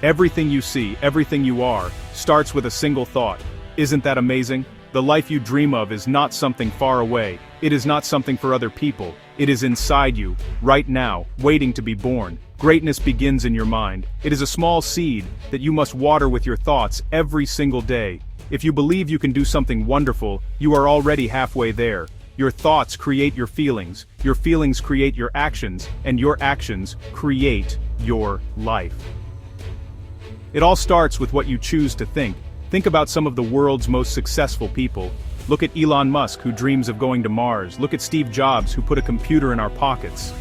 Everything you see, everything you are, starts with a single thought. Isn't that amazing? The life you dream of is not something far away. It is not something for other people. It is inside you, right now, waiting to be born. Greatness begins in your mind. It is a small seed that you must water with your thoughts every single day. If you believe you can do something wonderful, you are already halfway there. Your thoughts create your feelings create your actions, and your actions create your life. It all starts with what you choose to think. Think about some of the world's most successful people. Look at Elon Musk, who dreams of going to Mars. Look at Steve Jobs, who put a computer in our pockets.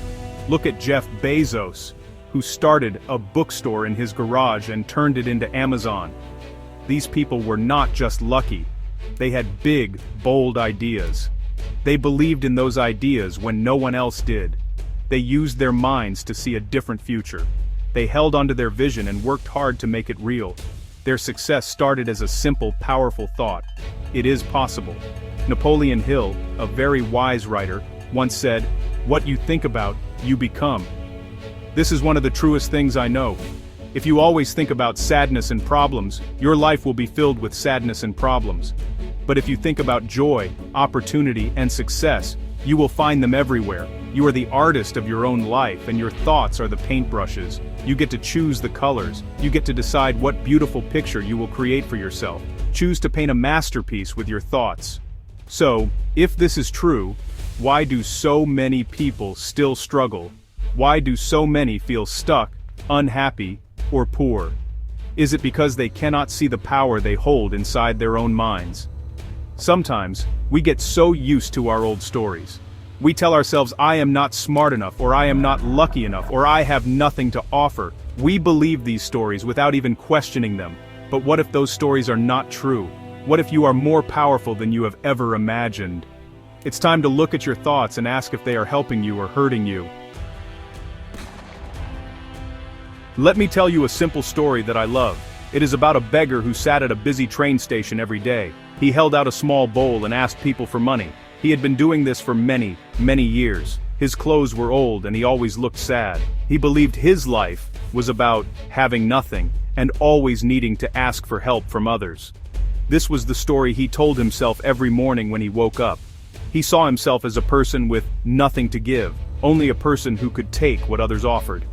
Look at Jeff Bezos, who started a bookstore in his garage and turned it into Amazon. These people were not just lucky. They had big, bold ideas. They believed in those ideas when no one else did. They used their minds to see a different future. They held onto their vision and worked hard to make it real. Their success started as a simple, powerful thought. It is possible. Napoleon Hill, a very wise writer, once said, "What you think about, you become." This is one of the truest things I know. If you always think about sadness and problems, your life will be filled with sadness and problems. But if you think about joy, opportunity, and success, you will find them everywhere. You are the artist of your own life, and your thoughts are the paintbrushes. You get to choose the colors. You get to decide what beautiful picture you will create for yourself. Choose to paint a masterpiece with your thoughts. So, if this is true, why do so many people still struggle? Why do so many feel stuck, unhappy, or poor? Is it because they cannot see the power they hold inside their own minds? Sometimes, we get so used to our old stories. We tell ourselves, I am not smart enough, or I am not lucky enough, or I have nothing to offer. We believe these stories without even questioning them. But what if those stories are not true? What if you are more powerful than you have ever imagined? It's time to look at your thoughts and ask if they are helping you or hurting you. Let me tell you a simple story that I love. It is about a beggar who sat at a busy train station every day. He held out a small bowl and asked people for money. He had been doing this for many, many years. His clothes were old and he always looked sad. He believed his life was about having nothing and always needing to ask for help from others. This was the story he told himself every morning when he woke up. He saw himself as a person with nothing to give, only a person who could take what others offered.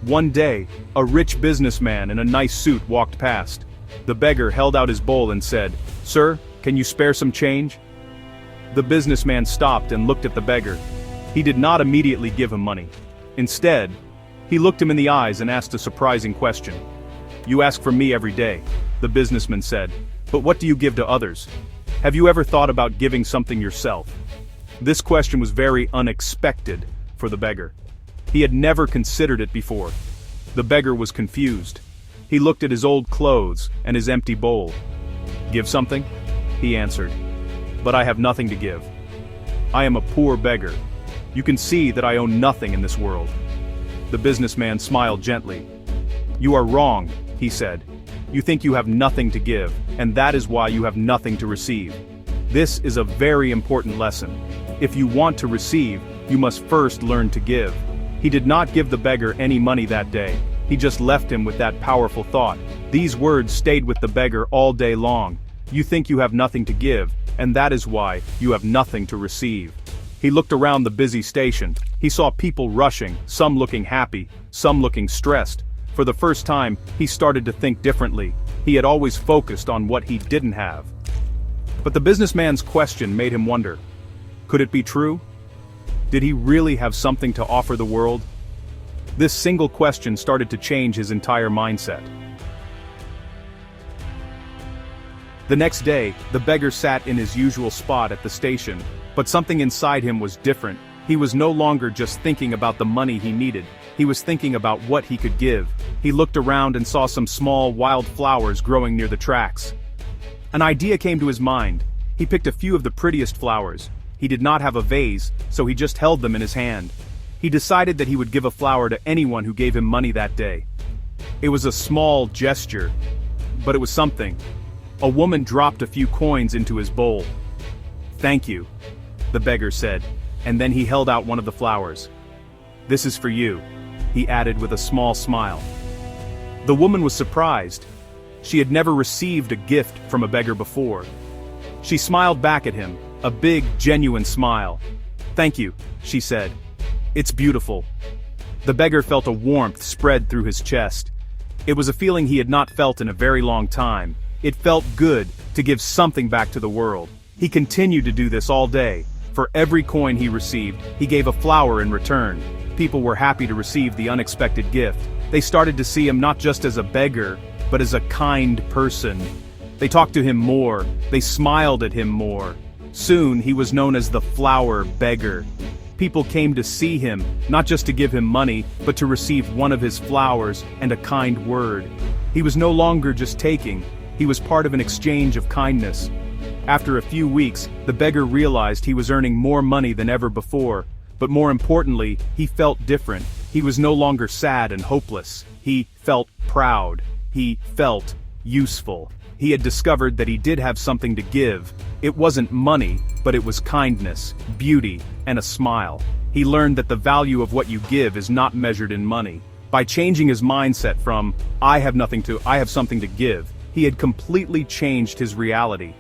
One day, a rich businessman in a nice suit walked past. The beggar held out his bowl and said, "Sir, can you spare some change?" The businessman stopped and looked at the beggar. He did not immediately give him money. Instead, he looked him in the eyes and asked a surprising question. "You ask for me every day," the businessman said, "but what do you give to others? Have you ever thought about giving something yourself?" This question was very unexpected for the beggar. He had never considered it before. The beggar was confused. He looked at his old clothes and his empty bowl. "Give something?" he answered. "But I have nothing to give. I am a poor beggar. You can see that I own nothing in this world." The businessman smiled gently. "You are wrong," he said. "You think you have nothing to give, and that is why you have nothing to receive. This is a very important lesson. If you want to receive, you must first learn to give." He did not give the beggar any money that day. He just left him with that powerful thought. These words stayed with the beggar all day long. You think you have nothing to give, and that is why you have nothing to receive. He looked around the busy station. He saw people rushing, some looking happy, some looking stressed. For the first time, he started to think differently. He had always focused on what he didn't have. But the businessman's question made him wonder. Could it be true? Did he really have something to offer the world? This single question started to change his entire mindset. The next day, the beggar sat in his usual spot at the station, but something inside him was different. He was no longer just thinking about the money he needed. He was thinking about what he could give. He looked around and saw some small, wild flowers growing near the tracks. An idea came to his mind. He picked a few of the prettiest flowers. He did not have a vase, so he just held them in his hand. He decided that he would give a flower to anyone who gave him money that day. It was a small gesture, but it was something. A woman dropped a few coins into his bowl. "Thank you," the beggar said, and then he held out one of the flowers. "This is for you," he added with a small smile. The woman was surprised. She had never received a gift from a beggar before. She smiled back at him, a big, genuine smile. "Thank you," she said. "It's beautiful." The beggar felt a warmth spread through his chest. It was a feeling he had not felt in a very long time. It felt good to give something back to the world. He continued to do this all day. For every coin he received, he gave a flower in return. People were happy to receive the unexpected gift. They started to see him not just as a beggar, but as a kind person. They talked to him more, they smiled at him more. Soon he was known as the Flower Beggar. People came to see him, not just to give him money, but to receive one of his flowers and a kind word. He was no longer just taking, he was part of an exchange of kindness. After a few weeks, the beggar realized he was earning more money than ever before, but more importantly, he felt different. He was no longer sad and hopeless. He felt proud. He felt useful. He had discovered that he did have something to give. It wasn't money, but it was kindness, beauty, and a smile. He learned that the value of what you give is not measured in money. By changing his mindset from, I have something to give, he had completely changed his reality.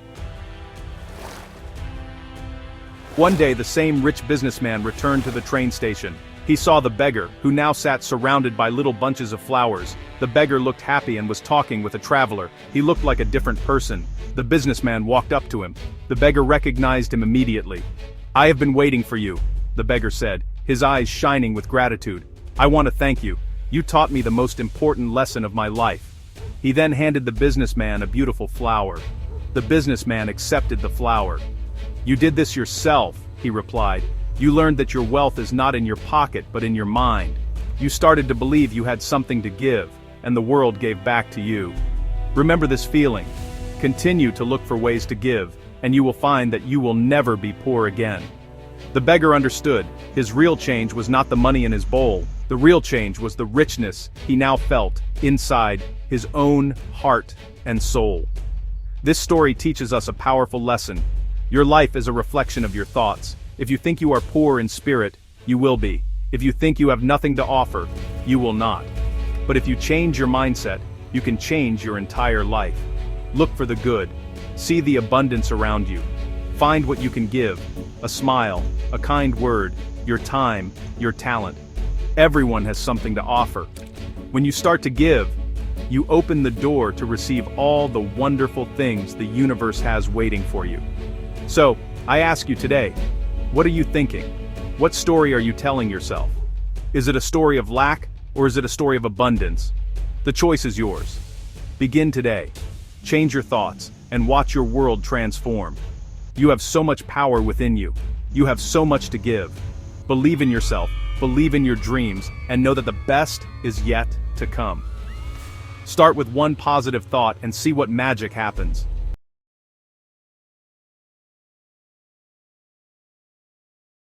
One day the same rich businessman returned to the train station. He saw the beggar, who now sat surrounded by little bunches of flowers. The beggar looked happy and was talking with a traveler. He looked like a different person. The businessman walked up to him. The beggar recognized him immediately. "I have been waiting for you," the beggar said, his eyes shining with gratitude. "I want to thank you. You taught me the most important lesson of my life." He then handed the businessman a beautiful flower. The businessman accepted the flower. "You did this yourself," he replied. "You learned that your wealth is not in your pocket but in your mind. You started to believe you had something to give, and the world gave back to you. Remember this feeling. Continue to look for ways to give, and you will find that you will never be poor again." The beggar understood. His real change was not the money in his bowl. The real change was the richness he now felt inside his own heart and soul. This story teaches us a powerful lesson. Your life is a reflection of your thoughts. If you think you are poor in spirit, you will be. If you think you have nothing to offer, you will not. But if you change your mindset, you can change your entire life. Look for the good. See the abundance around you. Find what you can give. A smile, a kind word, your time, your talent. Everyone has something to offer. When you start to give, you open the door to receive all the wonderful things the universe has waiting for you. So, I ask you today, what are you thinking? What story are you telling yourself? Is it a story of lack, or is it a story of abundance? The choice is yours. Begin today. Change your thoughts, and watch your world transform. You have so much power within you. You have so much to give. Believe in yourself, believe in your dreams, and know that the best is yet to come. Start with one positive thought and see what magic happens.